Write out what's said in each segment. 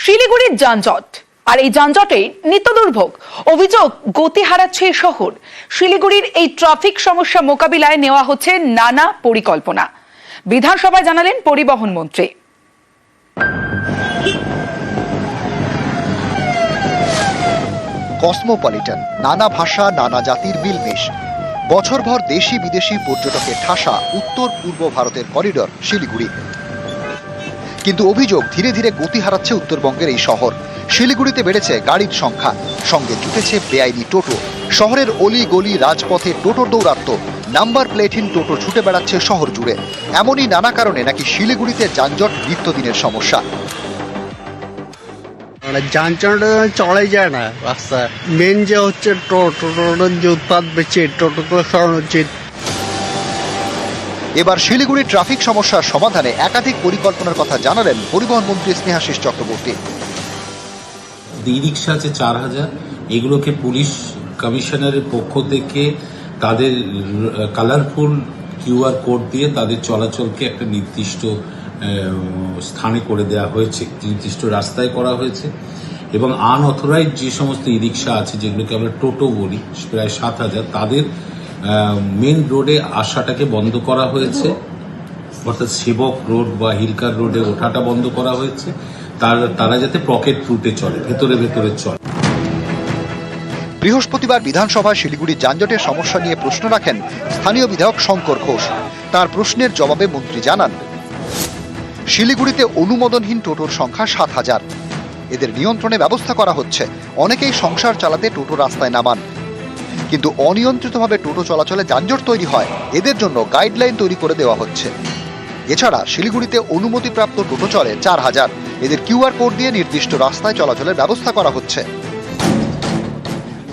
শিলিগুড়ির যানজট আর এই যানজটে নিত্য দুর্ভোগ। অভিযোগ গতি হারাচ্ছে এই শহর। শিলিগুড়ির এই ট্রাফিক সমস্যা মোকাবিলায় নেওয়া হচ্ছে নানা পরিকল্পনা। বিধানসভায় জানালেন পরিবহন মন্ত্রী। কসমোপলিটন, নানা ভাষা নানা জাতির মিলমিশ, বছরভর দেশি বিদেশি পর্যটকের ঠাসা উত্তর পূর্ব ভারতের করিডোর শিলিগুড়ি। কিন্তু অভিযোগ ধীরে ধীরে গতি হারাচ্ছে উত্তরবঙ্গের এই শহর। শিলিগুড়িতে বেড়েছে গাড়ির সংখ্যা, সঙ্গে জুটেছে বেআইনি টোটো। শহরের অলি গলি রাজপথে টোটোর দৌরাত্ম্য, নাম্বার প্লেটহীন টোটো ছুটে বেড়াচ্ছে শহর জুড়ে। এমনই নানা কারণে নাকি শিলিগুড়িতে যানজট নিত্যদিনের সমস্যা। যানজট চলাই যায় না রাস্তা, মেন যে হচ্ছে টোটোর যে উৎপাদ বেশি, টোটোগুলো সরানো উচিত। এবার শিলিগুড়ির ট্রাফিক সমস্যার সমাধানে একাধিক পরিকল্পনার কথা জানালেন পরিবহন মন্ত্রী স্নেহাশিস চক্রবর্তী। ই রিক্সা আছে 4000, এগুলোকে পুলিশ কমিশনারের পক্ষ থেকে তাদের কালারফুল কিউআর কোড দিয়ে তাদের চলাচলকে একটা নির্দিষ্ট স্থানে করে দেওয়া হয়েছে, নির্দিষ্ট রাস্তায় করা হয়েছে। এবং আনঅথরাইজ যে সমস্ত ই রিক্সা আছে, যেগুলোকে আমরা টোটো বলি, প্রায় 7000, তাদের মেন রোডে আসাটাকে বন্ধ করা হয়েছে, অর্থাৎ সেবক রোড বা হিলকার রোডে ওঠাটা বন্ধ করা হয়েছে। তারা যাতে পকেট রুটে চলে, ভেতরে ভেতরে চলে। বৃহস্পতিবার বিধানসভায় শিলিগুড়ির যানজটের সমস্যা নিয়ে প্রশ্ন রাখেন স্থানীয় বিধায়ক শঙ্কর ঘোষ। তার প্রশ্নের জবাবে মন্ত্রী জানান, শিলিগুড়িতে অনুমোদনহীন টোটোর সংখ্যা 7000। এদের নিয়ন্ত্রণে ব্যবস্থা করা হচ্ছে। অনেকেই সংসার চালাতে টোটো রাস্তায় নামান, কিন্তু অনিয়ন্ত্রিতভাবে টোটো চলাচলে যানজট তৈরি হয়। এদের জন্য গাইডলাইন তৈরি করে দেওয়া হচ্ছে। এছাড়া শিলিগুড়িতে অনুমতিপ্রাপ্ত টোটো চলে 4000। এদের কিউআর কোড দিয়ে নির্দিষ্ট রাস্তায় চলাচলের ব্যবস্থা করা হচ্ছে।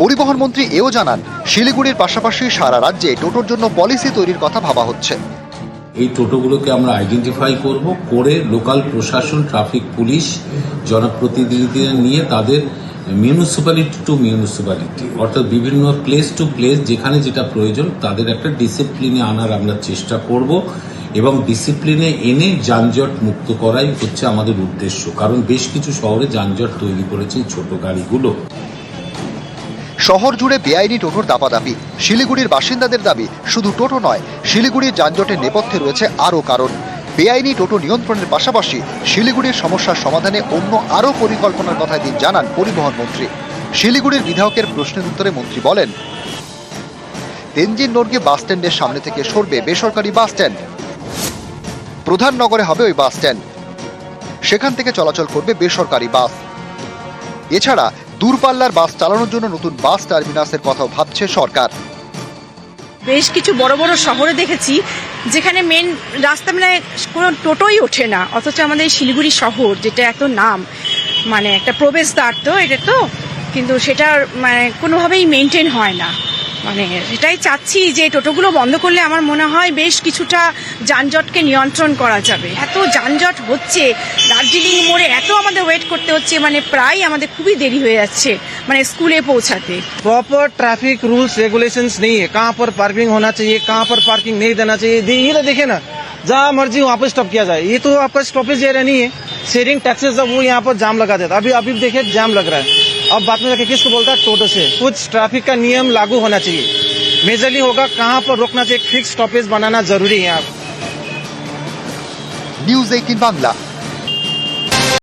পরিবহন মন্ত্রী এও জানান, শিলিগুড়ির পাশাপাশি সারা রাজ্যে টোটোর জন্য পলিসি তৈরির কথা ভাবা হচ্ছে। এই টোটোগুলোকে আমরা আইডেন্টিফাই করে লোকাল প্রশাসন, ট্রাফিক পুলিশ, জনপ্রতিনিধিদের নিয়ে তাদের মিউনিসিপ্যালিটি টু মিউনিসিপ্যালিটি, অর্থাৎ বিভিন্ন প্লেস টু প্লেস যেখানে যেটা প্রয়োজন তাদের একটা ডিসিপ্লিনে আনার আমরা চেষ্টা করব। এবং ডিসিপ্লিনে এনে যানজট মুক্ত করাই হচ্ছে আমাদের উদ্দেশ্য, কারণ বেশ কিছু শহরে যানজট তৈরি করেছে ছোট গাড়িগুলো। শহর জুড়ে বেআইনি টোটোর দাপাদাপি। শিলিগুড়ির বাসিন্দাদের দাবি, শুধু টোটো নয়, শিলিগুড়ির যানজটের নেপথ্যে রয়েছে আরও কারণ। বেআইনি টোটো নিয়ন্ত্রণের পাশাপাশি শিলিগুড়ির সমস্যার সমাধানে অন্য আরও পরিকল্পনার কথা দিন জানান পরিবহন মন্ত্রী। শিলিগুড়ির বিধায়কের প্রশ্নের উত্তরে মন্ত্রী বলেন, তেনজিং নর্গে বাস স্ট্যান্ডের সামনে থেকে সরবে বেসরকারি বাস স্ট্যান্ড। প্রধান নগরে হবে ওই বাস স্ট্যান্ড, সেখান থেকে চলাচল করবে বেসরকারি বাস। এছাড়া দূরপাল্লার বাস চালানোর জন্য নতুন বাস টার্মিনাসের কথাও ভাবছে সরকার। বেশ কিছু বড় বড় শহরে দেখেছি যেখানে মেন রাস্তা মানে কোনো টোটোই ওঠে না, অথচ আমাদের শিলিগুড়ি শহর যেটা এত নাম, মানে একটা প্রবেশদ্বার তো এটা তো, কিন্তু সেটা মানে কোনোভাবেই মেনটেন হয় না। মানে এটাই চাচ্ছি যে টোটোগুলো বন্ধ করলে আমার মনে হয় বেশ কিছুটা যানজটকে নিয়ন্ত্রণ করা যাবে। এত যানজট হচ্ছে, দার্জিলিং মোড়ে এত আমাদের ওয়েট করতে হচ্ছে, মানে প্রায় আমাদের খুবই দেরি হয়ে যাচ্ছে মানে স্কুলে পৌঁছাতে। प्रॉपर ट्रैफिक रूल्स रेगुलेशंस नहीं है, कहाँ पर पार्किंग होना चाहिए, कहाँ पर पार्किंग नहीं देना चाहिए। ये तो देखे ना, जहाँ मर्जी वहाँ पर स्टॉप किया जाए। ये तो आपका स्टॉपेज एरिया नहीं है, शेयरिंग टैक्सेस वो यहाँ पर जाम लगा देता। अभी देखिए जाम लग रहा है। अब बात में जाके किसको बोलता है, टोटो से। कुछ ट्रैफिक का नियम लागू होना चाहिए, मेजरली होगा कहाँ पर रोकना चाहिए, फिक्स स्टॉपेज बनाना जरूरी है। নিউজ 18 বাংলা।